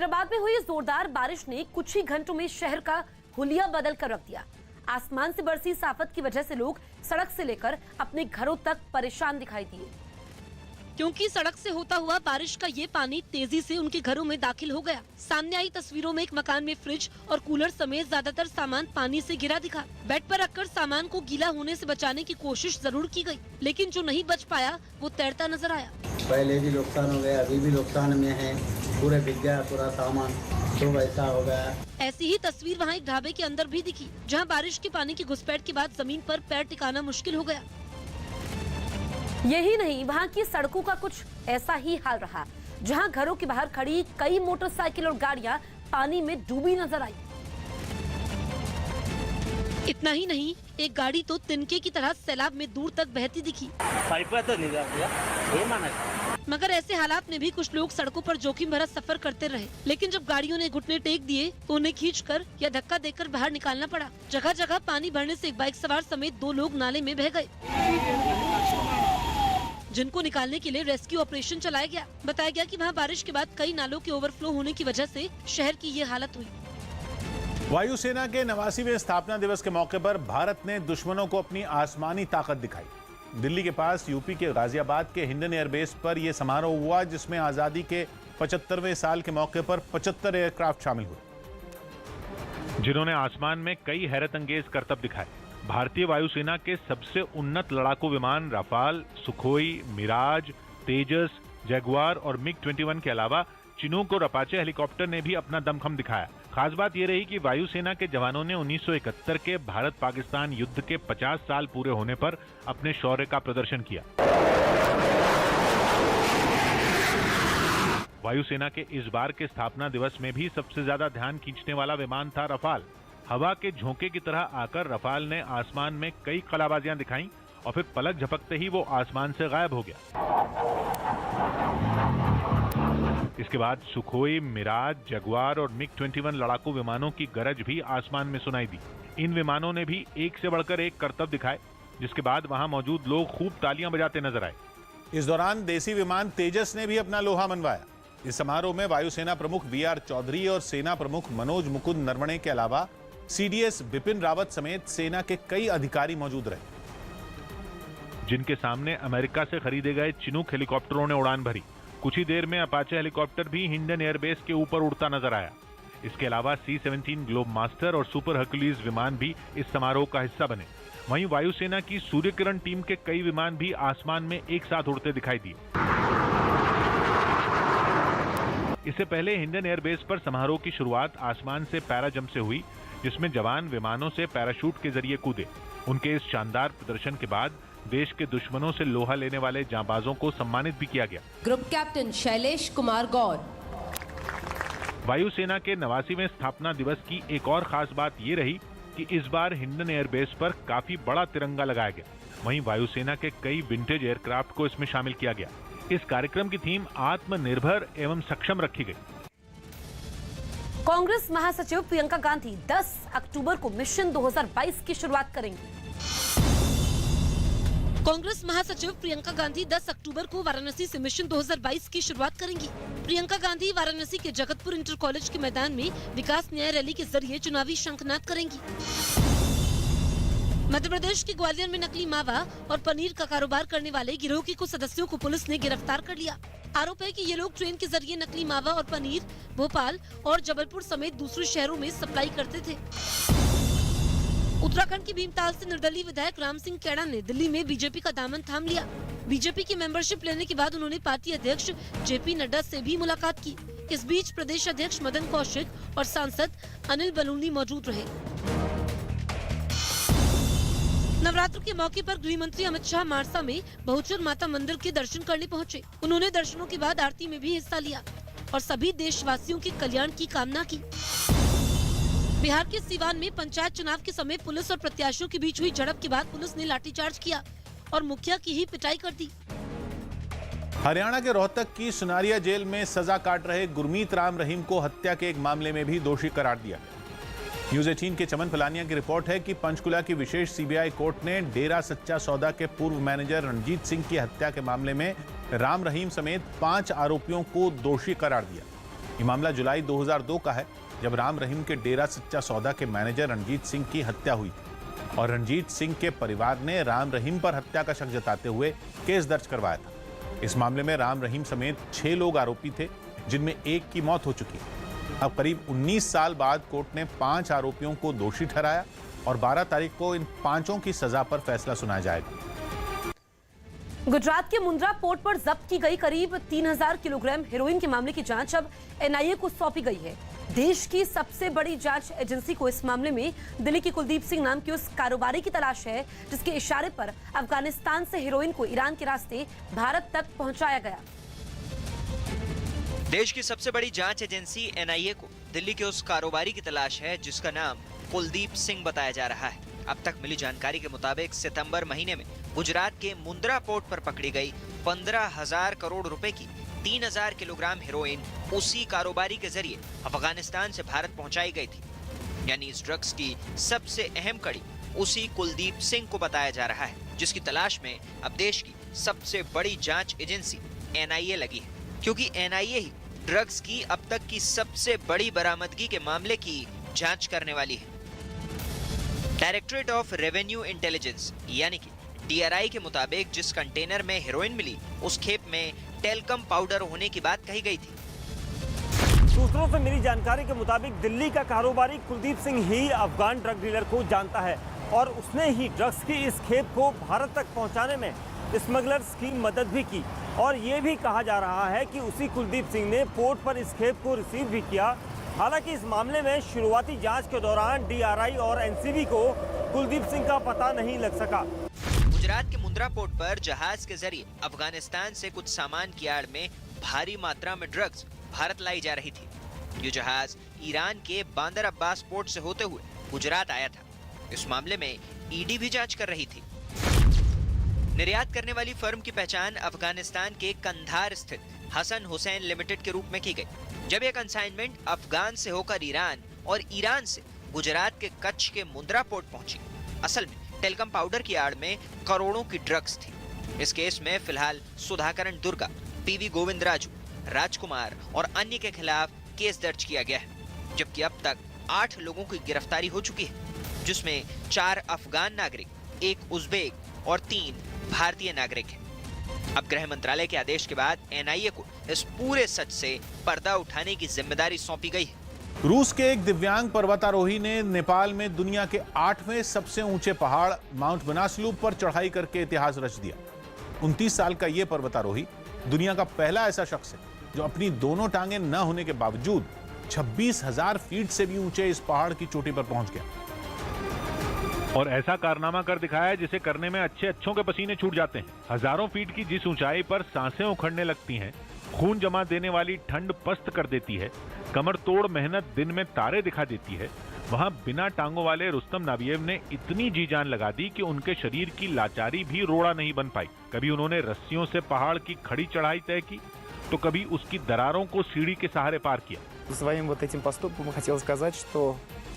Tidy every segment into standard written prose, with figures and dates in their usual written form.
हैदराबाद में हुई जोरदार बारिश ने कुछ ही घंटों में शहर का हुलिया बदल कर रख दिया। आसमान से बरसी इस आफत की वजह से लोग सड़क से लेकर अपने घरों तक परेशान दिखाई दिए, क्योंकि सड़क से होता हुआ बारिश का ये पानी तेजी से उनके घरों में दाखिल हो गया। सामने आई तस्वीरों में एक मकान में फ्रिज और कूलर समेत ज्यादातर सामान पानी से घिरा दिखा। बेड पर रखकर सामान को गीला होने से बचाने की कोशिश जरूर की गई, लेकिन जो नहीं बच पाया वो तैरता नजर आया। पहले भी नुकसान हो गया, अभी भी नुकसान में है, पूरे बिक गया पूरा सामान, तो ऐसा हो गया। ऐसी ही तस्वीर वहाँ एक ढाबे के अंदर भी दिखी, जहाँ बारिश के पानी की घुसपैठ के बाद जमीन पर पैर टिकाना मुश्किल हो गया। यही नहीं, वहाँ की सड़कों का कुछ ऐसा ही हाल रहा, जहाँ घरों के बाहर खड़ी कई मोटरसाइकिल और गाड़ियाँ पानी में डूबी नजर आई। इतना ही नहीं, एक गाड़ी तो तिनके की तरह सैलाब में दूर तक बहती दिखी। मगर ऐसे हालात में भी कुछ लोग सड़कों पर जोखिम भरा सफर करते रहे, लेकिन जब गाड़ियों ने घुटने टेक दिए तो उन्हें खींचकर या धक्का देकर बाहर निकालना पड़ा। जगह जगह पानी भरने से एक बाइक सवार समेत 2 लोग नाले में बह गए, जिनको निकालने के लिए रेस्क्यू ऑपरेशन चलाया गया। बताया गया कि वहाँ बारिश के बाद कई नालों के ओवरफ्लो होने की वजह से शहर की ये हालत हुई। वायुसेना के 89वें स्थापना दिवस के मौके पर भारत ने दुश्मनों को अपनी आसमानी ताकत दिखाई। दिल्ली के पास यूपी के गाजियाबाद के हिंडन एयरबेस पर यह समारोह हुआ, जिसमें आजादी के 75वें साल के मौके पर 75 एयरक्राफ्ट शामिल हुए, जिन्होंने आसमान में कई हैरत अंगेज करतब दिखाए। भारतीय वायुसेना के सबसे उन्नत लड़ाकू विमान राफाल, सुखोई, मिराज, तेजस, जगुआर और मिग-21 के अलावा चिनूक और अपाचे हेलीकॉप्टर ने भी अपना दमखम दिखाया। खास बात यह रही कि वायुसेना के जवानों ने 1971 के भारत पाकिस्तान युद्ध के 50 साल पूरे होने पर अपने शौर्य का प्रदर्शन किया। वायुसेना के इस बार के स्थापना दिवस में भी सबसे ज्यादा ध्यान खींचने वाला विमान था रफाल। हवा के झोंके की तरह आकर रफाल ने आसमान में कई कलाबाजियां दिखाई और फिर पलक झपकते ही वो आसमान से गायब हो गया। इसके बाद सुखोई, मिराज, जगुआर और मिग-21 लड़ाकू विमानों की गरज भी आसमान में सुनाई दी। इन विमानों ने भी एक से बढ़कर एक करतब दिखाए, जिसके बाद वहां मौजूद लोग खूब तालियां बजाते नजर आए। इस दौरान देसी विमान तेजस ने भी अपना लोहा मनवाया। इस समारोह में वायुसेना प्रमुख वी.आर. चौधरी और सेना प्रमुख मनोज मुकुंद नरवणे के अलावा सीडीएस बिपिन रावत समेत सेना के कई अधिकारी मौजूद रहे, जिनके सामने अमेरिका से खरीदे गए चिनूक हेलीकॉप्टरों ने उड़ान भरी। कुछ ही देर में अपाचे हेलीकॉप्टर भी हिंडन एयरबेस के ऊपर उड़ता नजर आया। इसके अलावा C-17 ग्लोब मास्टर और सुपर हर्कुलीज विमान भी इस समारोह का हिस्सा बने। वहीं वायुसेना की सूर्य किरण टीम के कई विमान भी आसमान में एक साथ उड़ते दिखाई दिए। इससे पहले हिंडन एयरबेस पर समारोह की शुरुआत आसमान से पैरा जंप से हुई, जिसमें जवान विमानों से पैराशूट के जरिए कूदे। उनके इस शानदार प्रदर्शन के बाद देश के दुश्मनों से लोहा लेने वाले जांबाजों को सम्मानित भी किया गया। ग्रुप कैप्टन शैलेश कुमार गौर। वायुसेना के 89वें स्थापना दिवस की एक और खास बात ये रही कि इस बार हिंडन एयरबेस पर काफी बड़ा तिरंगा लगाया गया। वहीं वायुसेना के कई विंटेज एयरक्राफ्ट को इसमें शामिल किया गया। इस कार्यक्रम की थीम आत्मनिर्भर एवं सक्षम रखी गई। कांग्रेस महासचिव प्रियंका गांधी 10 अक्टूबर को मिशन 2022 की शुरुआत करेंगी। कांग्रेस महासचिव प्रियंका गांधी 10 अक्टूबर को वाराणसी से मिशन 2022 की शुरुआत करेंगी। प्रियंका गांधी वाराणसी के जगतपुर इंटर कॉलेज के मैदान में विकास न्याय रैली के जरिए चुनावी शंखनाद करेंगी। मध्य प्रदेश के ग्वालियर में नकली मावा और पनीर का कारोबार करने वाले गिरोह के कुछ सदस्यों को पुलिस ने गिरफ्तार कर लिया। आरोप है कि ये लोग ट्रेन के जरिए नकली मावा और पनीर भोपाल और जबलपुर समेत दूसरे शहरों में सप्लाई करते थे। उत्तराखंड के भीमताल से निर्दलीय विधायक राम सिंह कैड़ा ने दिल्ली में बीजेपी का दामन थाम लिया। बीजेपी की मेंबरशिप लेने के बाद उन्होंने पार्टी अध्यक्ष जेपी नड्डा से भी मुलाकात की। इस बीच प्रदेश अध्यक्ष मदन कौशिक और सांसद अनिल बलूनी मौजूद रहे। नवरात्र के मौके पर गृह मंत्री अमित शाह मारसा में बहुचर माता मंदिर के दर्शन करने पहुंचे। उन्होंने दर्शनों के बाद आरती में भी हिस्सा लिया और सभी देशवासियों के कल्याण की कामना की। बिहार के सीवान में पंचायत चुनाव के समय पुलिस और प्रत्याशियों के बीच हुई झड़प के बाद पुलिस ने लाठीचार्ज किया और मुखिया की ही पिटाई कर दी। हरियाणा के रोहतक की सुनारिया जेल में सजा काट रहे गुरमीत राम रहीम को हत्या के एक मामले में भी दोषी करार दिया गया। न्यूज़ 18 के चमन फलानिया की रिपोर्ट है कि पंचकुला की विशेष सीबीआई कोर्ट ने डेरा सच्चा सौदा के पूर्व मैनेजर रणजीत सिंह की हत्या के मामले में राम रहीम समेत 5 आरोपियों को दोषी करार दिया। ये मामला जुलाई 2002 का है, जब राम रहीम के डेरा सच्चा सौदा के मैनेजर रणजीत सिंह की हत्या हुई थी और रणजीत सिंह के परिवार ने राम रहीम पर हत्या का शक जताते हुए केस दर्ज करवाया था। इस मामले में राम रहीम समेत 6 लोग आरोपी थे, जिनमें एक की मौत हो चुकी है। अब करीब 19 साल बाद कोर्ट ने 5 आरोपियों को दोषी ठहराया और 12 तारीख को इन 5 की सजा पर फैसला सुनाया जाएगा। गुजरात के मुंद्रा पोर्ट पर जब्त की गई करीब 3000 किलोग्राम हेरोइन के मामले की जांच अब एनआईए को सौंपी गई है। देश की सबसे बड़ी जांच एजेंसी को इस मामले में दिल्ली के कुलदीप सिंह नाम के उस कारोबारी की तलाश है, जिसके इशारे पर अफगानिस्तान से हेरोइन को ईरान के रास्ते भारत तक पहुंचाया गया। देश की सबसे बड़ी जांच एजेंसी एनआईए को दिल्ली के उस कारोबारी की तलाश है, जिसका नाम कुलदीप सिंह बताया जा रहा है। अब तक मिली जानकारी के मुताबिक सितंबर महीने में गुजरात के मुंद्रा पोर्ट पर पकड़ी गई 15,000 करोड़ रुपए की 3000 किलोग्राम हेरोइन उसी कारोबारी के जरिए अफगानिस्तान से भारत पहुंचाई गई थी। यानी इस ड्रग्स की सबसे अहम कड़ी उसी कुलदीप सिंह को बताया जा रहा है, जिसकी तलाश में अब देश की सबसे बड़ी जांच एजेंसी एनआईए लगी है, क्योंकि एनआईए ही ड्रग्स की अब तक की सबसे बड़ी बरामदगी के मामले की जांच करने वाली है। डायरेक्टरेट ऑफ रेवेन्यू इंटेलिजेंस यानी कि डीआरआई के मुताबिक जिस कंटेनर में हेरोइन मिली, उस खेप में टेलकम पाउडर होने की बात कही गई थी। सूत्रों से मिली जानकारी के मुताबिक दिल्ली का कारोबारी कुलदीप सिंह ही अफगान ड्रग डीलर को जानता है और उसने ही ड्रग्स की इस खेप को भारत तक पहुंचाने में स्मगलर्स की मदद भी की। और ये भी कहा जा रहा है कि उसी कुलदीप सिंह ने पोर्ट पर इस खेप को रिसीव भी किया। हालांकि इस मामले में शुरुआती जांच के दौरान डीआरआई और एनसीबी को कुलदीप सिंह का पता नहीं लग सका। गुजरात के मुंद्रा पोर्ट पर जहाज के जरिए अफगानिस्तान से कुछ सामान की आड़ में भारी मात्रा में ड्रग्स भारत लाई जा रही थी। ये जहाज ईरान के बांदर अब्बास पोर्ट से होते हुए गुजरात आया था। इस मामले में ईडी भी जांच कर रही थी। निर्यात करने वाली फर्म की पहचान अफगानिस्तान के कंधार स्थित हसन हुसैन लिमिटेड के रूप में की गई। जब यह कंसाइनमेंट अफगान से होकर ईरान और ईरान से गुजरात के कच्छ के मुंद्रा पोर्ट पहुंची, असल में टेलकम पाउडर की आड़ में करोड़ों की ड्रग्स थी। इस केस में फिलहाल सुधाकरण दुर्गा, पीवी गोविंदराजू, राजकुमार और अन्य के खिलाफ केस दर्ज किया गया है, जबकि अब तक 8 लोगों की गिरफ्तारी हो चुकी है, जिसमें 4 अफगान नागरिक, 1 उज्बेक और 3 भारतीय नागरिक हैं। अब गृह मंत्रालय के आदेश के बाद एनआईए को इस पूरे सच से पर्दा उठाने की जिम्मेदारी सौंपी गई है। रूस के एक दिव्यांग पर्वतारोही ने नेपाल में दुनिया के 8वें सबसे ऊंचे पहाड़ माउंट बनासलूप पर चढ़ाई करके इतिहास रच दिया। 29 साल का यह पर्वतारोही दुनिया का पहला ऐसा शख्स है जो अपनी दोनों टांगें न होने के बावजूद 26,000 फीट से भी ऊंचे इस पहाड़ की चोटी पर पहुंच गया और ऐसा कारनामा कर दिखाया जिसे करने में अच्छों के पसीने छूट जाते हैं। हजारों फीट की जिस ऊंचाई पर सांसें उखड़ने लगती हैं, खून जमा देने वाली ठंड पस्त कर देती है, कमर तोड़ मेहनत दिन में तारे दिखा देती है, वहां बिना टांगों वाले रुस्तम नाबियेव ने इतनी जी जान लगा दी कि उनके शरीर की लाचारी भी रोड़ा नहीं बन पाई। कभी उन्होंने रस्सियों से पहाड़ की खड़ी चढ़ाई तय की, तो कभी उसकी दरारों को सीढ़ी के सहारे पार किया। Своим вот этим поступком я хотел сказать, что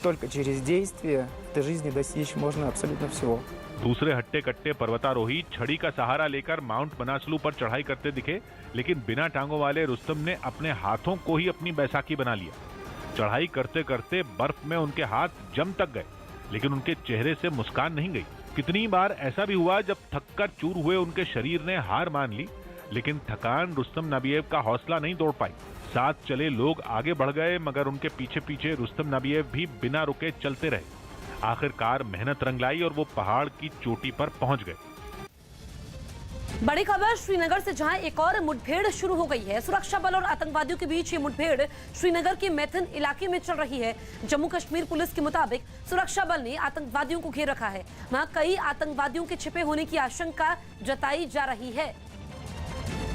только через действие в этой жизни достичь можно абсолютно всего. दूसरे हट्टे कट्टे पर्वतारोही छड़ी का सहारा लेकर माउंट बनासलू पर चढ़ाई करते दिखे, लेकिन बिना टांगों वाले रुस्तम ने अपने हाथों को ही अपनी बैसाखी बना लिया। चढ़ाई करते करते बर्फ में उनके हाथ जम तक गए, लेकिन उनके चेहरे से मुस्कान नहीं गई। कितनी बार ऐसा भी हुआ जब थककर चूर हुए उनके शरीर ने हार मान ली, लेकिन थकान रुस्तम नाबियेव का हौसला नहीं तोड़ पाई। साथ चले लोग आगे बढ़ गए, मगर उनके पीछे पीछे रुस्तम नाबियेव भी बिना रुके चलते रहे। आखिरकार मेहनत रंग लाई और वो पहाड़ की चोटी पर पहुंच गए। बड़ी खबर श्रीनगर से, जहां एक और मुठभेड़ शुरू हो गई है। सुरक्षा बल और आतंकवादियों के बीच ये मुठभेड़ श्रीनगर के मैथन इलाके में चल रही है। जम्मू कश्मीर पुलिस के मुताबिक सुरक्षा बल ने आतंकवादियों को घेर रखा है। वहां कई आतंकवादियों के छिपे होने की आशंका जताई जा रही है।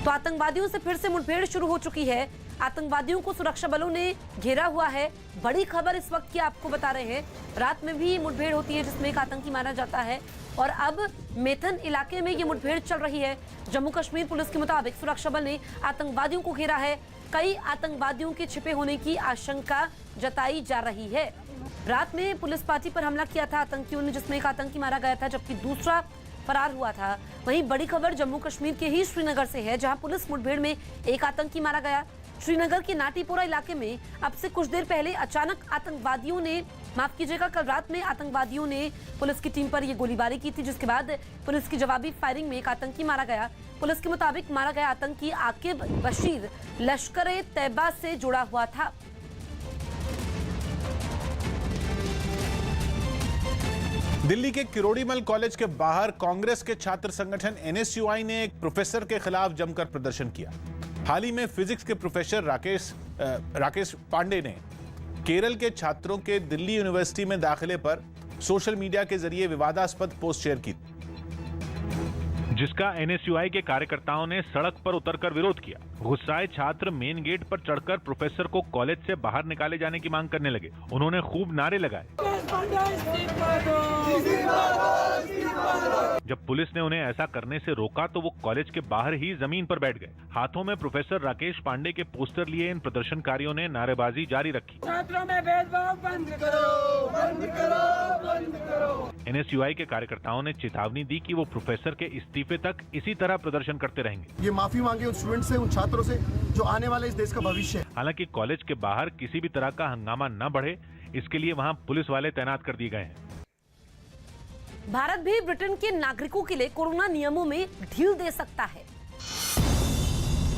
तो आतंकवादियों से फिर से मुठभेड़ शुरू हो चुकी है। आतंकवादियों को सुरक्षा बलों ने घेरा हुआ है। बड़ी खबर इस वक्त की आपको बता रहे हैं, रात में भी मुठभेड़ होती है जिसमें एक आतंकी मारा जाता है, और अब मैथन इलाके में ये मुठभेड़ चल रही है। जम्मू कश्मीर पुलिस के मुताबिक सुरक्षा बल ने आतंकवादियों को घेरा है। कई आतंकवादियों के छिपे होने की आशंका जताई जा रही है। रात में पुलिस पार्टी पर हमला किया था आतंकियों ने, जिसमें एक आतंकी मारा गया था जबकि दूसरा फरार हुआ था। वहीं बड़ी खबर जम्मू कश्मीर के ही श्रीनगर से है, जहां पुलिस मुठभेड़ में एक आतंकी मारा गया। श्रीनगर के नाटीपोरा इलाके में अब से कुछ देर पहले अचानक आतंकवादियों ने, माफ कीजिएगा, कल रात में आतंकवादियों ने पुलिस की टीम पर यह गोलीबारी की थी, जिसके बाद पुलिस की जवाबी फायरिंग में एक आतंकी मारा गया। पुलिस के मुताबिक मारा गया आतंकी आकिब बशीर लश्कर-ए-तैयबा से जुड़ा हुआ था। दिल्ली के किरोड़ीमल कॉलेज के बाहर कांग्रेस के छात्र संगठन एनएसयूआई ने एक प्रोफेसर के खिलाफ जमकर प्रदर्शन किया। हाल ही में फिजिक्स के प्रोफेसर राकेश पांडे ने केरल के छात्रों के दिल्ली यूनिवर्सिटी में दाखिले पर सोशल मीडिया के जरिए विवादास्पद पोस्ट शेयर की, जिसका एनएसयूआई के कार्यकर्ताओं ने सड़क पर उतरकर विरोध किया। गुस्साए छात्र मेन गेट पर चढ़कर प्रोफेसर को कॉलेज से बाहर निकाले जाने की मांग करने लगे। उन्होंने खूब नारे लगाए। जब पुलिस ने उन्हें ऐसा करने से रोका तो वो कॉलेज के बाहर ही जमीन पर बैठ गए। हाथों में प्रोफेसर राकेश पांडे के पोस्टर लिए इन प्रदर्शनकारियों ने नारेबाजी जारी रखी। छात्रों में भेदभाव बंद करो, बंद करो, बंद करो। एनएसयूआई के कार्यकर्ताओं ने चेतावनी दी कि वो प्रोफेसर के इस्तीफे तक इसी तरह प्रदर्शन करते रहेंगे। ये माफी मांगे उन स्टूडेंट से, उन छात्रों से जो आने वाले इस देश का भविष्य है। हालांकि कॉलेज के बाहर किसी भी तरह का हंगामा न बढ़े, इसके लिए वहां पुलिस वाले तैनात कर दिए गए हैं। भारत भी ब्रिटेन के नागरिकों के लिए कोरोना नियमों में ढील दे सकता है।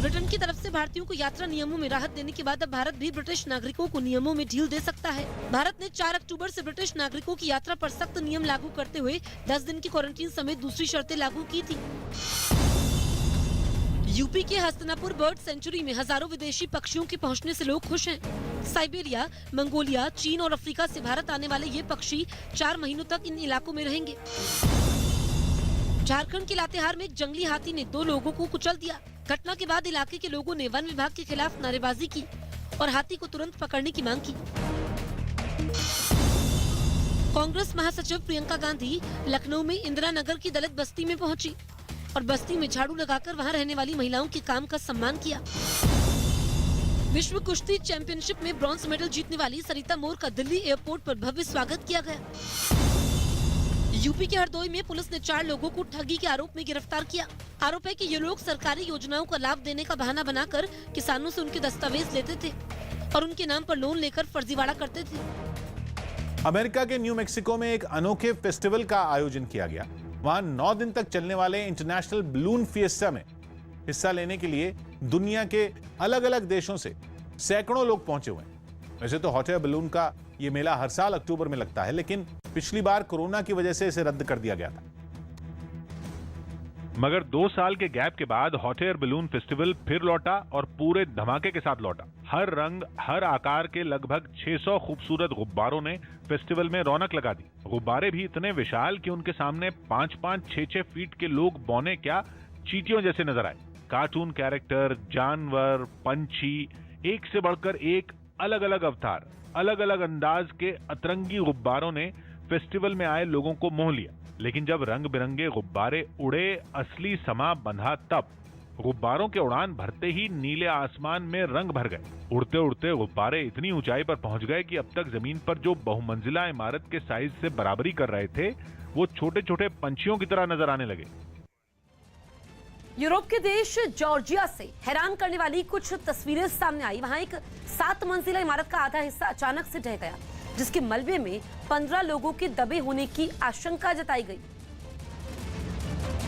ब्रिटेन की तरफ से भारतीयों को यात्रा नियमों में राहत देने के बाद अब भारत भी ब्रिटिश नागरिकों को नियमों में ढील दे सकता है। भारत ने 4 अक्टूबर से ब्रिटिश नागरिकों की यात्रा पर सख्त नियम लागू करते हुए 10 दिन की क्वारंटीन समेत दूसरी शर्तें लागू की थी। यूपी के हस्तिनापुर बर्ड सेंचुरी में हजारों विदेशी पक्षियों के पहुंचने से लोग खुश हैं। साइबेरिया, मंगोलिया, चीन और अफ्रीका से भारत आने वाले ये पक्षी 4 महीनों तक इन इलाकों में रहेंगे। झारखंड के लातेहार में एक जंगली हाथी ने 2 लोगों को कुचल दिया। घटना के बाद इलाके के लोगों ने वन विभाग के खिलाफ नारेबाजी की और हाथी को तुरंत पकड़ने की मांग की। कांग्रेस महासचिव प्रियंका गांधी लखनऊ में इंदिरा नगर की दलित बस्ती में पहुंची और बस्ती में झाड़ू लगाकर वहां रहने वाली महिलाओं के काम का सम्मान किया। विश्व कुश्ती चैंपियनशिप में ब्रॉन्ज मेडल जीतने वाली सरिता मोर का दिल्ली एयरपोर्ट पर भव्य स्वागत किया गया। यूपी के हरदोई में पुलिस ने 4 लोगों को ठगी के आरोप में गिरफ्तार किया। आरोप है कि ये लोग सरकारी योजनाओं का लाभ देने का बहाना बनाकर किसानों से उनके दस्तावेज लेते थे और उनके नाम पर लोन लेकर फर्जीवाड़ा करते थे। अमेरिका के न्यू मैक्सिको में एक अनोखे फेस्टिवल का आयोजन किया गया। वहां 9 दिन तक चलने वाले इंटरनेशनल बलून फिएस्टा में हिस्सा लेने के लिए दुनिया के अलग अलग देशों से सैकड़ों लोग पहुंचे हुए हैं। वैसे तो हॉट एयर बलून का ये मेला हर साल अक्टूबर में लगता है, लेकिन पिछली बार कोरोना की वजह से इसे रद्द कर दिया गया था। मगर 2 साल के गैप के बाद हॉट एयर बलून फेस्टिवल फिर लौटा और पूरे धमाके के साथ लौटा। हर रंग, हर आकार के लगभग 600 खूबसूरत गुब्बारों ने फेस्टिवल में रौनक लगा दी। गुब्बारे भी इतने विशाल कि उनके सामने 5-5, 6-6 फीट के लोग बौने क्या चींटियों जैसे नजर आए। कार्टून कैरेक्टर, जानवर, पंछी, एक से बढ़कर एक अलग अलग अवतार, अलग अलग अंदाज के अतरंगी गुब्बारों ने फेस्टिवल में आए लोगों को मोह लिया। लेकिन जब रंग बिरंगे गुब्बारे उड़े, असली समा बंधा तब गुब्बारों के उड़ान भरते ही नीले आसमान में रंग भर गए। उड़ते उड़ते गुब्बारे इतनी ऊंचाई पर पहुंच गए कि अब तक जमीन पर जो बहुमंजिला इमारत के साइज से बराबरी कर रहे थे वो छोटे छोटे पंछियों की तरह नजर आने लगे। यूरोप के देश जॉर्जिया से हैरान करने वाली कुछ तस्वीरें सामने आई। वहां एक 7 मंजिला इमारत का आधा हिस्सा अचानक से ढह गया, जिसके मलबे में 15 लोगों के दबे होने की आशंका जताई गई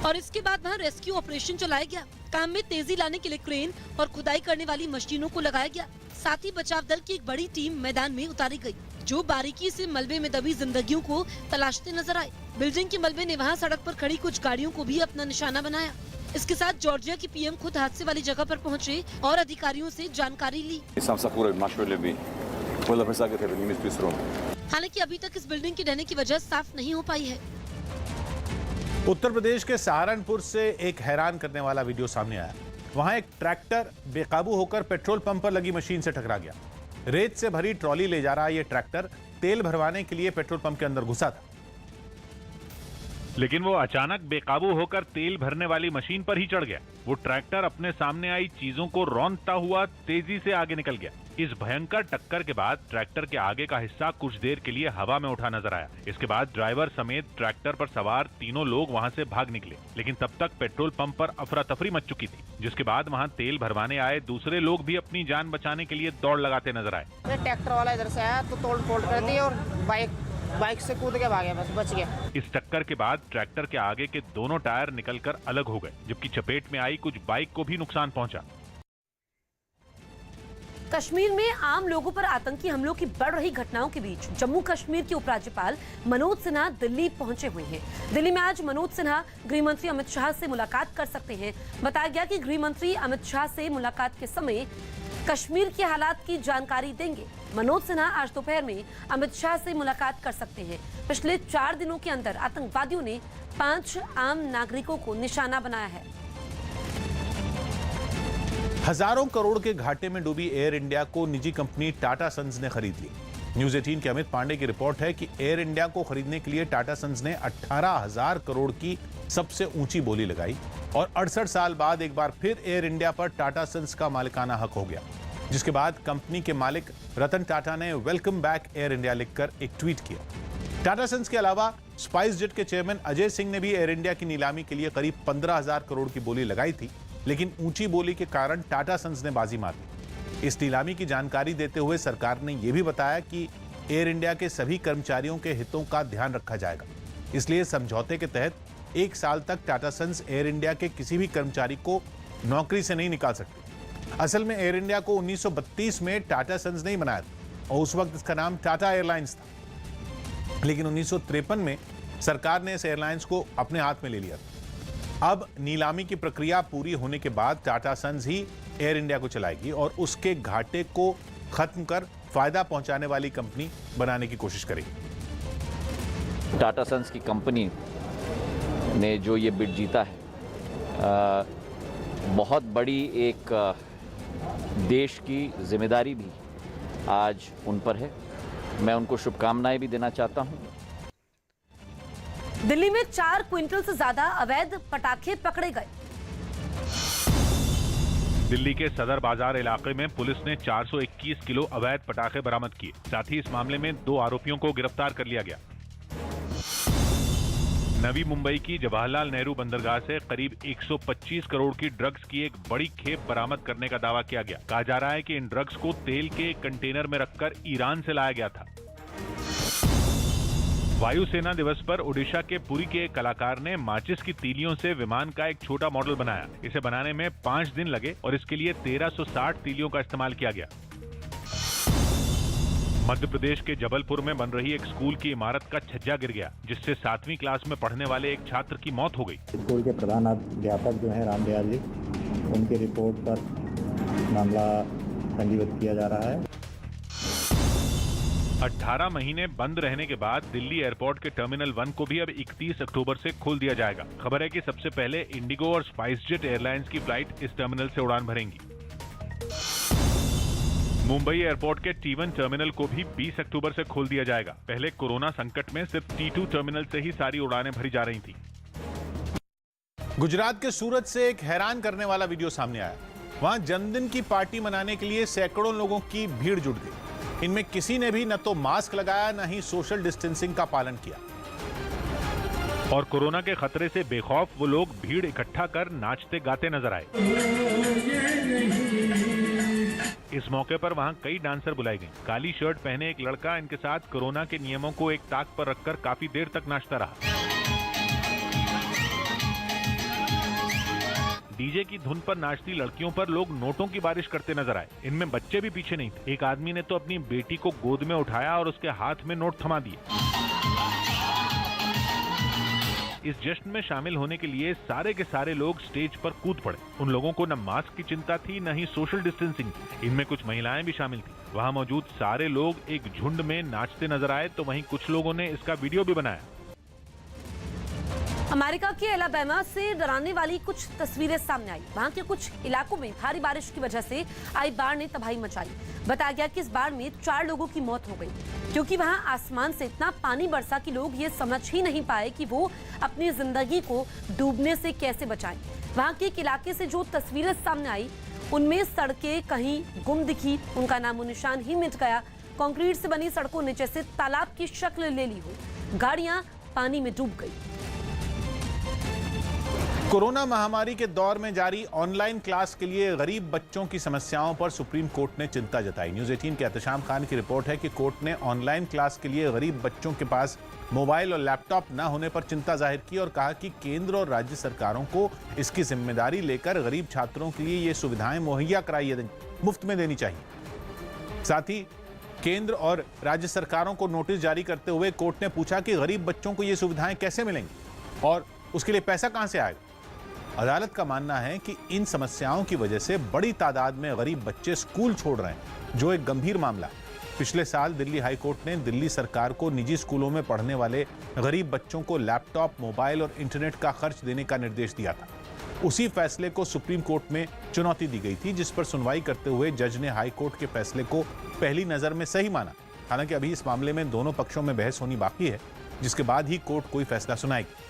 और इसके बाद वहां रेस्क्यू ऑपरेशन चलाया गया। काम में तेजी लाने के लिए क्रेन और खुदाई करने वाली मशीनों को लगाया गया। साथ ही बचाव दल की एक बड़ी टीम मैदान में उतारी गई, जो बारीकी से मलबे में दबी जिंदगियों को तलाशते नजर आए। बिल्डिंग के मलबे ने वहाँ सड़क पर खड़ी कुछ गाड़ियों को भी अपना निशाना बनाया। इसके साथ जॉर्जिया की पीएम खुद हादसे वाली जगह पर पहुंचे और अधिकारियों से जानकारी ली। हालांकि अभी तक इस बिल्डिंग के ढहने की वजह साफ नहीं हो पाई है। उत्तर प्रदेश के सहारनपुर से एक हैरान करने वाला वीडियो सामने आया। वहां एक ट्रैक्टर बेकाबू होकर पेट्रोल पंप पर लगी मशीन से टकरा गया। रेत से भरी ट्रॉली ले जा रहा यह ट्रैक्टर तेल भरवाने के लिए पेट्रोल पंप के अंदर घुसा था, लेकिन वो अचानक बेकाबू होकर तेल भरने वाली मशीन पर ही चढ़ गया। वो ट्रैक्टर अपने सामने आई चीजों को रौंदता हुआ तेजी से आगे निकल गया। इस भयंकर टक्कर के बाद ट्रैक्टर के आगे का हिस्सा कुछ देर के लिए हवा में उठा नजर आया। इसके बाद ड्राइवर समेत ट्रैक्टर पर सवार तीनों लोग वहां से भाग निकले, लेकिन तब तक पेट्रोल पंप पर अफरा तफरी मच चुकी थी, जिसके बाद वहां तेल भरवाने आए दूसरे लोग भी अपनी जान बचाने के लिए दौड़ लगाते नजर आए। ट्रैक्टर वाला इधर से आया तो तोड़ फोड़ कर दी और बाइक से कूद के भागे, बस बच गया। इस टक्कर के बाद ट्रैक्टर के आगे के दोनों टायर निकलकर अलग हो गए, जबकि चपेट में आई कुछ बाइक को भी नुकसान पहुंचा। कश्मीर में आम लोगों पर आतंकी हमलों की बढ़ रही घटनाओं के बीच जम्मू कश्मीर के उपराज्यपाल मनोज सिन्हा दिल्ली पहुंचे हुए हैं। दिल्ली में आज मनोज सिन्हा गृह मंत्री अमित शाह से मुलाकात कर सकते हैं। बताया गया कि गृह मंत्री अमित शाह से मुलाकात के समय कश्मीर के हालात की जानकारी देंगे। मनोज सिन्हा आज दोपहर में अमित शाह से मुलाकात कर सकते हैं। पिछले 4 दिनों के अंदर आतंकवादियों ने 5 आम नागरिकों को निशाना बनाया है। हजारों करोड़ के घाटे में डूबी एयर इंडिया को निजी कंपनी टाटा सन्स ने खरीद ली। न्यूज 18 के अमित पांडे की रिपोर्ट है कि एयर इंडिया को खरीदने के लिए टाटा सन्स ने 18,000 करोड़ की सबसे ऊंची बोली लगाई और 68 साल बाद एक बार फिर एयर इंडिया पर टाटा सन्स का मालिकाना हक हो गया, जिसके बाद कंपनी के मालिक रतन टाटा ने वेलकम बैक एयर इंडिया लिखकर एक ट्वीट किया। टाटा सन्स के अलावा स्पाइस जेट के चेयरमैन अजय सिंह ने भी एयर इंडिया की नीलामी के लिए करीब 15,000 करोड़ की बोली लगाई थी, लेकिन ऊंची बोली के कारण टाटा सन्स ने बाजी मार दी। इस नीलामी की जानकारी देते हुए सरकार ने यह भी बताया कि एयर इंडिया के सभी कर्मचारियों के हितों का ध्यान रखा जाएगा, इसलिए समझौते के तहत 1 साल तक टाटा सन्स एयर इंडिया के किसी भी कर्मचारी को नौकरी से नहीं निकाल सकती। असल में एयर इंडिया को 1932 में टाटा सन्स नहीं बनाया था और उस वक्त इसका नाम टाटा एयरलाइंस था, लेकिन 1953 में सरकार ने इस एयरलाइंस को अपने हाथ में ले लिया था। अब नीलामी की प्रक्रिया पूरी होने के बाद टाटा सन्स ही एयर इंडिया को चलाएगी और उसके घाटे को खत्म कर फायदा पहुंचाने वाली कंपनी बनाने की कोशिश करेगी। टाटा सन्स की कंपनी ने जो ये बिड जीता है, बहुत बड़ी एक देश की जिम्मेदारी भी आज उन पर है। मैं उनको शुभकामनाएं भी देना चाहता हूं। दिल्ली में 4 क्विंटल से ज्यादा अवैध पटाखे पकड़े गए। दिल्ली के सदर बाजार इलाके में पुलिस ने 421 किलो अवैध पटाखे बरामद किए। साथ ही इस मामले में 2 आरोपियों को गिरफ्तार कर लिया गया। नवी मुंबई की जवाहरलाल नेहरू बंदरगाह से करीब 125 करोड़ की ड्रग्स की एक बड़ी खेप बरामद करने का दावा किया गया। कहा जा रहा है कि इन ड्रग्स को तेल के कंटेनर में रखकर ईरान से लाया गया था। वायुसेना दिवस पर ओडिशा के पुरी के एक कलाकार ने माचिस की तीलियों से विमान का एक छोटा मॉडल बनाया। इसे बनाने में 5 दिन लगे और इसके लिए 1360 तीलियों का इस्तेमाल किया गया। मध्य प्रदेश के जबलपुर में बन रही एक स्कूल की इमारत का छज्जा गिर गया, जिससे 7वीं क्लास में पढ़ने वाले एक छात्र की मौत हो गई। स्कूल के प्रधान अध्यापक जो है रामदयाल जी, उनकी रिपोर्ट पर मामला पंजीबद्ध किया जा रहा है। 18 महीने बंद रहने के बाद दिल्ली एयरपोर्ट के टर्मिनल 1 को भी अब 31 अक्टूबर से खोल दिया जाएगा। खबर है कि सबसे पहले इंडिगो और स्पाइस जेट एयरलाइंस की फ्लाइट इस टर्मिनल से उड़ान भरेंगी। मुंबई एयरपोर्ट के T1 टर्मिनल को भी 20 अक्टूबर से खोल दिया जाएगा। पहले कोरोना संकट में सिर्फ T2 टर्मिनल से ही सारी उड़ानें भरी जा रही थी। गुजरात के सूरत से एक हैरान करने वाला वीडियो सामने आया। वहां जन्मदिन की पार्टी मनाने के लिए सैकड़ों लोगों की भीड़ जुट गई। इनमें किसी ने भी न तो मास्क लगाया, न ही सोशल डिस्टेंसिंग का पालन किया। और कोरोना के खतरे से बेखौफ वो लोग भीड़ इकट्ठा कर नाचते गाते नजर आए। इस मौके पर वहां कई डांसर बुलाए गए। काली शर्ट पहने एक लड़का इनके साथ कोरोना के नियमों को एक ताक पर रखकर काफी देर तक नाचता रहा। डीजे की धुन पर नाचती लड़कियों पर लोग नोटों की बारिश करते नजर आए। इनमें बच्चे भी पीछे नहीं थे। एक आदमी ने तो अपनी बेटी को गोद में उठाया और उसके हाथ में नोट थमा दिए। इस जश्न में शामिल होने के लिए सारे के सारे लोग स्टेज पर कूद पड़े। उन लोगों को न मास्क की चिंता थी, न ही सोशल डिस्टेंसिंग। इनमें कुछ महिलाएं भी शामिल थी। वहां मौजूद सारे लोग एक झुंड में नाचते नजर आए, तो वहीं कुछ लोगों ने इसका वीडियो भी बनाया। अमेरिका के एलाबामा से डराने वाली कुछ तस्वीरें सामने आई। वहां के कुछ इलाकों में भारी बारिश की वजह से आई बाढ़ ने तबाही मचाई। बताया गया कि इस बाढ़ में 4 लोगों की मौत हो गई, क्योंकि वहां आसमान से इतना पानी बरसा कि लोग ये समझ ही नहीं पाए कि वो अपनी जिंदगी को डूबने से कैसे बचाएं। वहां के एक इलाके से जो तस्वीरें सामने आई उनमें सड़कें कहीं गुम दिखी, उनका नामो निशान ही मिट गया। कंक्रीट से बनी सड़कों ने जैसे तालाब की शक्ल ले ली हो, गाड़ियां पानी में डूब गई। कोरोना महामारी के दौर में जारी ऑनलाइन क्लास के लिए गरीब बच्चों की समस्याओं पर सुप्रीम कोर्ट ने चिंता जताई। न्यूज़ 18 के एहतशाम खान की रिपोर्ट है कि कोर्ट ने ऑनलाइन क्लास के लिए गरीब बच्चों के पास मोबाइल और लैपटॉप न होने पर चिंता जाहिर की और कहा कि केंद्र और राज्य सरकारों को इसकी जिम्मेदारी लेकर गरीब छात्रों के लिए ये सुविधाएं मुहैया कराई मुफ्त में देनी चाहिए। साथ ही केंद्र और राज्य सरकारों को नोटिस जारी करते हुए कोर्ट ने पूछा कि गरीब बच्चों को ये सुविधाएं कैसे मिलेंगी और उसके लिए पैसा कहां से आएगा। अदालत का मानना है कि इन समस्याओं की वजह से बड़ी तादाद में गरीब बच्चे स्कूल छोड़ रहे हैं, जो एक गंभीर मामला है। पिछले साल दिल्ली हाई कोर्ट ने दिल्ली सरकार को निजी स्कूलों में पढ़ने वाले गरीब बच्चों को लैपटॉप, मोबाइल और इंटरनेट का खर्च देने का निर्देश दिया था। उसी फैसले को सुप्रीम कोर्ट में चुनौती दी गई थी, जिस पर सुनवाई करते हुए जज ने हाई कोर्ट के फैसले को पहली नजर में सही माना। हालांकि अभी इस मामले में दोनों पक्षों में बहस होनी बाकी है, जिसके बाद ही कोर्ट कोई फैसला सुनाएगी।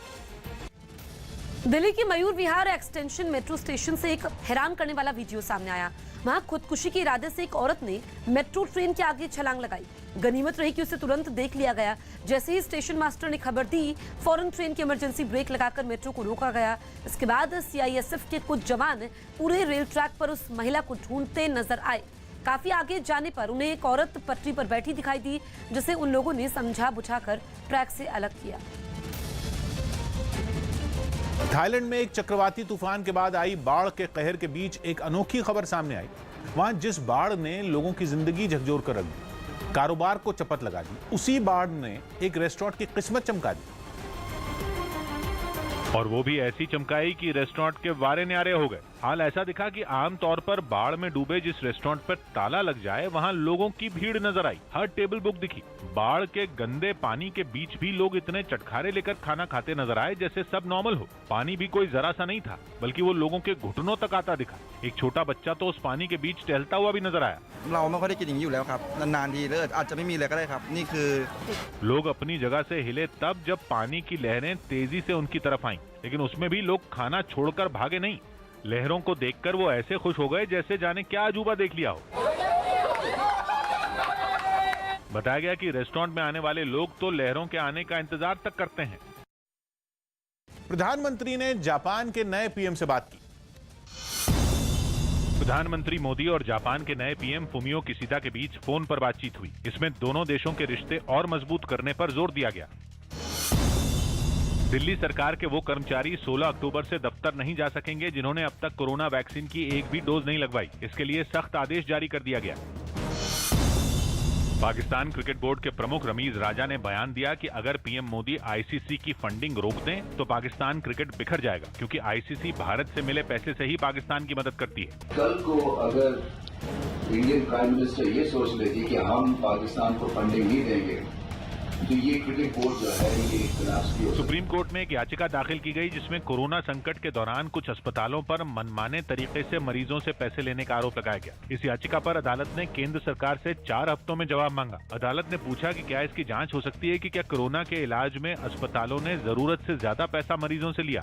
दिल्ली की Mayur Vihar extension metro station से एक हैरान करने वाला वीडियो सामने आया। वहां खुदकुशी के इरादे से एक औरत ने मेट्रो ट्रेन के आगे छलांग लगाई। गनीमत रही कि उसे तुरंत देख लिया गया। जैसे ही स्टेशन मास्टर ने खबर दी, फौरन ट्रेन की इमरजेंसी ब्रेक लगाकर मेट्रो को रोका गया। इसके बाद सीआईएसएफ के कुछ जवान पूरे रेल ट्रैक पर उस महिला को ढूंढते नजर आए। काफी आगे जाने पर उन्हें एक औरत पटरी पर बैठी दिखाई दी, जिसे उन लोगों ने समझा बुझाकर ट्रैक से अलग किया। थाईलैंड में एक चक्रवाती तूफान के बाद आई बाढ़ के कहर के बीच एक अनोखी खबर सामने आई। वहां जिस बाढ़ ने लोगों की जिंदगी झकझोर कर रख दी, कारोबार को चपत लगा दी, उसी बाढ़ ने एक रेस्टोरेंट की किस्मत चमका दी। और वो भी ऐसी चमकाई कि रेस्टोरेंट के वारे न्यारे हो गए। हाल ऐसा दिखा कि आमतौर पर बाढ़ में डूबे जिस रेस्टोरेंट पर ताला लग जाए, वहां लोगों की भीड़ नजर आई। हर टेबल बुक दिखी। बाढ़ के गंदे पानी के बीच भी लोग इतने चटखारे लेकर खाना खाते नजर आए जैसे सब नॉर्मल हो। पानी भी कोई जरा सा नहीं था, बल्कि वो लोगों के घुटनों तक आता दिखा। एक छोटा बच्चा तो उस पानी के बीच टहलता हुआ भी नजर आया। लोग अपनी जगह से हिले तब जब पानी की लहरें तेजी से उनकी तरफ आईं, लेकिन उसमें भी लोग खाना छोड़कर भागे नहीं। लहरों को देखकर वो ऐसे खुश हो गए जैसे जाने क्या अजूबा देख लिया हो। बताया गया कि रेस्टोरेंट में आने वाले लोग तो लहरों के आने का इंतजार तक करते हैं। प्रधानमंत्री ने जापान के नए पीएम से बात की। प्रधानमंत्री मोदी और जापान के नए पीएम फुमियो किशिदा के बीच फोन पर बातचीत हुई। इसमें दोनों देशों के रिश्ते और मजबूत करने पर जोर दिया गया। दिल्ली सरकार के वो कर्मचारी 16 अक्टूबर से दफ्तर नहीं जा सकेंगे जिन्होंने अब तक कोरोना वैक्सीन की एक भी डोज नहीं लगवाई। इसके लिए सख्त आदेश जारी कर दिया गया। पाकिस्तान क्रिकेट बोर्ड के प्रमुख रमीज राजा ने बयान दिया कि अगर पीएम मोदी आईसीसी की फंडिंग रोक दें तो पाकिस्तान क्रिकेट बिखर जाएगा, क्योंकि आईसीसी भारत से मिले पैसे से ही पाकिस्तान की मदद करती है। कल को अगर इंडियन प्राइम मिनिस्टर ये सोच लेती कि हम पाकिस्तान को फंडिंग नहीं देंगे तो ये क्रिकेट बोर्ड जो है ये कोलैप्स भी हो सकता है। सुप्रीम कोर्ट में एक याचिका दाखिल की गई जिसमें कोरोना संकट के दौरान कुछ अस्पतालों पर मनमाने तरीके से मरीजों से पैसे लेने का आरोप लगाया गया। इस याचिका पर अदालत ने केंद्र सरकार से 4 हफ्तों में जवाब मांगा। अदालत ने पूछा कि क्या इसकी जांच हो सकती है कि क्या कोरोना के इलाज में अस्पतालों ने जरूरत से ज्यादा पैसा मरीजों से लिया।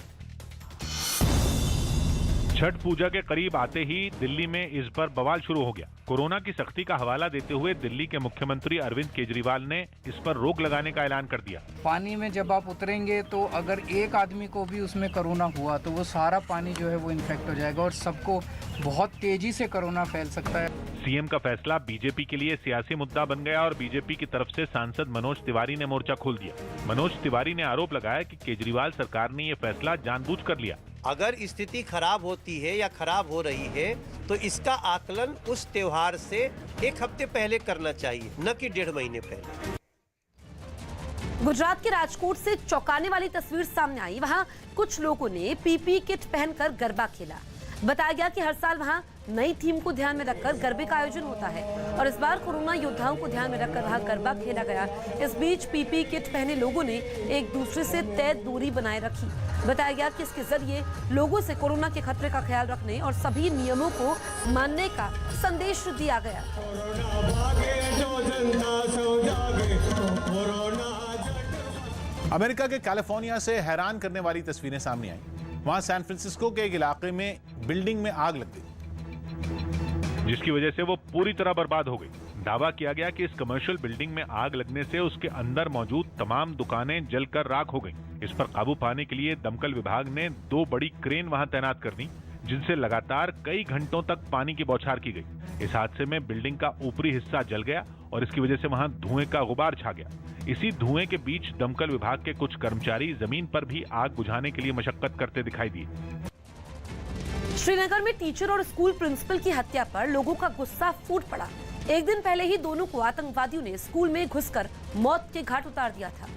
छठ पूजा के करीब आते ही दिल्ली में इस पर बवाल शुरू हो गया। कोरोना की सख्ती का हवाला देते हुए दिल्ली के मुख्यमंत्री अरविंद केजरीवाल ने इस पर रोक लगाने का ऐलान कर दिया। पानी में जब आप उतरेंगे तो अगर एक आदमी को भी उसमें कोरोना हुआ तो वो सारा पानी जो है वो इन्फेक्ट हो जाएगा और सबको बहुत तेजी से कोरोना फैल सकता है। सीएम का फैसला बीजेपी के लिए सियासी मुद्दा बन गया और बीजेपी की तरफ से सांसद मनोज तिवारी ने मोर्चा खोल दिया। मनोज तिवारी ने आरोप लगाया कि केजरीवाल सरकार ने ये फैसला जानबूझकर लिया। अगर स्थिति खराब होती है या खराब हो रही है तो इसका आकलन उस त्योहार से 1 हफ्ते पहले करना चाहिए, न कि 1.5 महीने पहले। गुजरात के राजकोट से चौंकाने वाली तस्वीर सामने आई। वहां कुछ लोगों ने पीपी किट पहनकर गरबा खेला। बताया गया कि हर साल वहां नई थीम को ध्यान में रखकर गरबे का आयोजन होता है और इस बार कोरोना योद्धाओं को ध्यान में रखकर वहां गरबा खेला गया। इस बीच पीपी किट पहने लोगों ने एक दूसरे से तय दूरी बनाए रखी। बताया गया कि इसके जरिए लोगों से कोरोना के खतरे का ख्याल रखने और सभी नियमों को मानने का संदेश दिया गया। अमेरिका के कैलिफोर्निया से हैरान करने वाली तस्वीरें सामने आई। वहां सैन फ्रांसिस्को के एक इलाके में बिल्डिंग में आग लग गई। जिसकी वजह से वो पूरी तरह बर्बाद हो गई। दावा किया गया कि इस कमर्शियल बिल्डिंग में आग लगने से उसके अंदर मौजूद तमाम दुकानें जलकर राख हो गईं। इस पर काबू पाने के लिए दमकल विभाग ने 2 बड़ी क्रेन वहां तैनात कर दी, जिनसे लगातार कई घंटों तक पानी की बौछार की गई। इस हादसे में बिल्डिंग का ऊपरी हिस्सा जल गया और इसकी वजह से वहां धुएं का गुबार छा गया। इसी धुएं के बीच दमकल विभाग के कुछ कर्मचारी जमीन पर भी आग बुझाने के लिए मशक्कत करते दिखाई दिए। श्रीनगर में टीचर और स्कूल प्रिंसिपल की हत्या पर लोगों का गुस्सा फूट पड़ा। एक दिन पहले ही दोनों को आतंकवादियों ने स्कूल में घुसकर मौत के घाट उतार दिया था,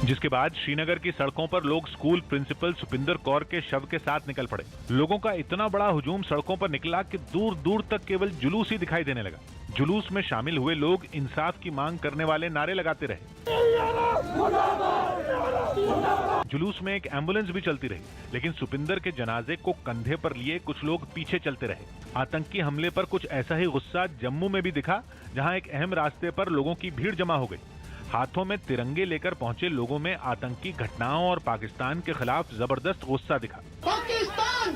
जिसके बाद श्रीनगर की सड़कों पर लोग स्कूल प्रिंसिपल सुपिंदर कौर के शव के साथ निकल पड़े। लोगों का इतना बड़ा हुजूम सड़कों पर निकला कि दूर दूर तक केवल जुलूस ही दिखाई देने लगा। जुलूस में शामिल हुए लोग इंसाफ की मांग करने वाले नारे लगाते रहे। जुलूस में एक एम्बुलेंस भी चलती रही, लेकिन सुपिंदर के जनाजे को कंधे पर लिए कुछ लोग पीछे चलते रहे। आतंकी हमले पर कुछ ऐसा ही गुस्सा जम्मू में भी दिखा, जहां एक अहम रास्ते पर लोगों की भीड़ जमा हो गई। हाथों में तिरंगे लेकर पहुंचे लोगों में आतंकी घटनाओं और पाकिस्तान के खिलाफ जबरदस्त गुस्सा दिखा। पाकिस्तान!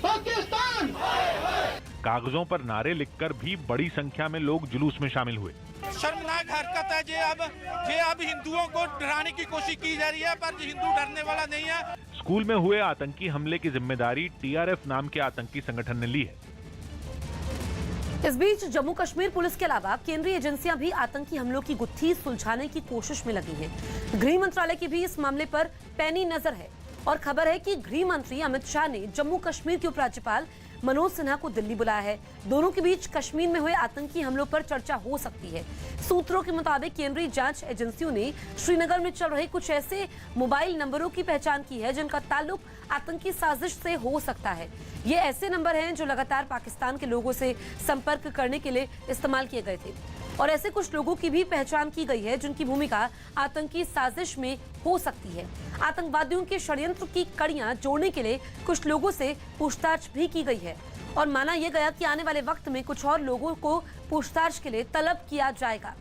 पाकिस्तान! कागजों पर नारे लिखकर भी बड़ी संख्या में लोग जुलूस में शामिल हुए। शर्मनाक हरकत है जे अब हिंदुओं को डराने की कोशिश की जा रही है, पर हिंदू डरने वाला नहीं है। स्कूल में हुए आतंकी हमले की जिम्मेदारी TRF नाम के आतंकी संगठन ने ली है। इस बीच जम्मू कश्मीर पुलिस के अलावा केंद्रीय एजेंसियां भी आतंकी हमलों की गुत्थी सुलझाने की कोशिश में लगी हैं। गृह मंत्रालय की भी इस मामले पर पैनी नजर है और खबर है कि गृह मंत्री अमित शाह ने जम्मू कश्मीर के उपराज्यपाल मनोज सिन्हा को दिल्ली बुलाया है। दोनों के बीच कश्मीर में हुए आतंकी हमलों पर चर्चा हो सकती है। सूत्रों के मुताबिक केंद्रीय जांच एजेंसियों ने श्रीनगर में चल रहे कुछ ऐसे मोबाइल नंबरों की पहचान की है जिनका ताल्लुक आतंकी साजिश से हो सकता है। ये ऐसे नंबर हैं जो लगातार पाकिस्तान के लोगों से संपर्क करने के लिए इस्तेमाल किए गए थे और ऐसे कुछ लोगों की भी पहचान की गई है जिनकी भूमिका आतंकी साजिश में हो सकती है। आतंकवादियों के षड्यंत्र की कड़ियां जोड़ने के लिए कुछ लोगों से पूछताछ भी की गई है और माना यह गया कि आने वाले वक्त में कुछ और लोगों को पूछताछ के लिए तलब किया जाएगा।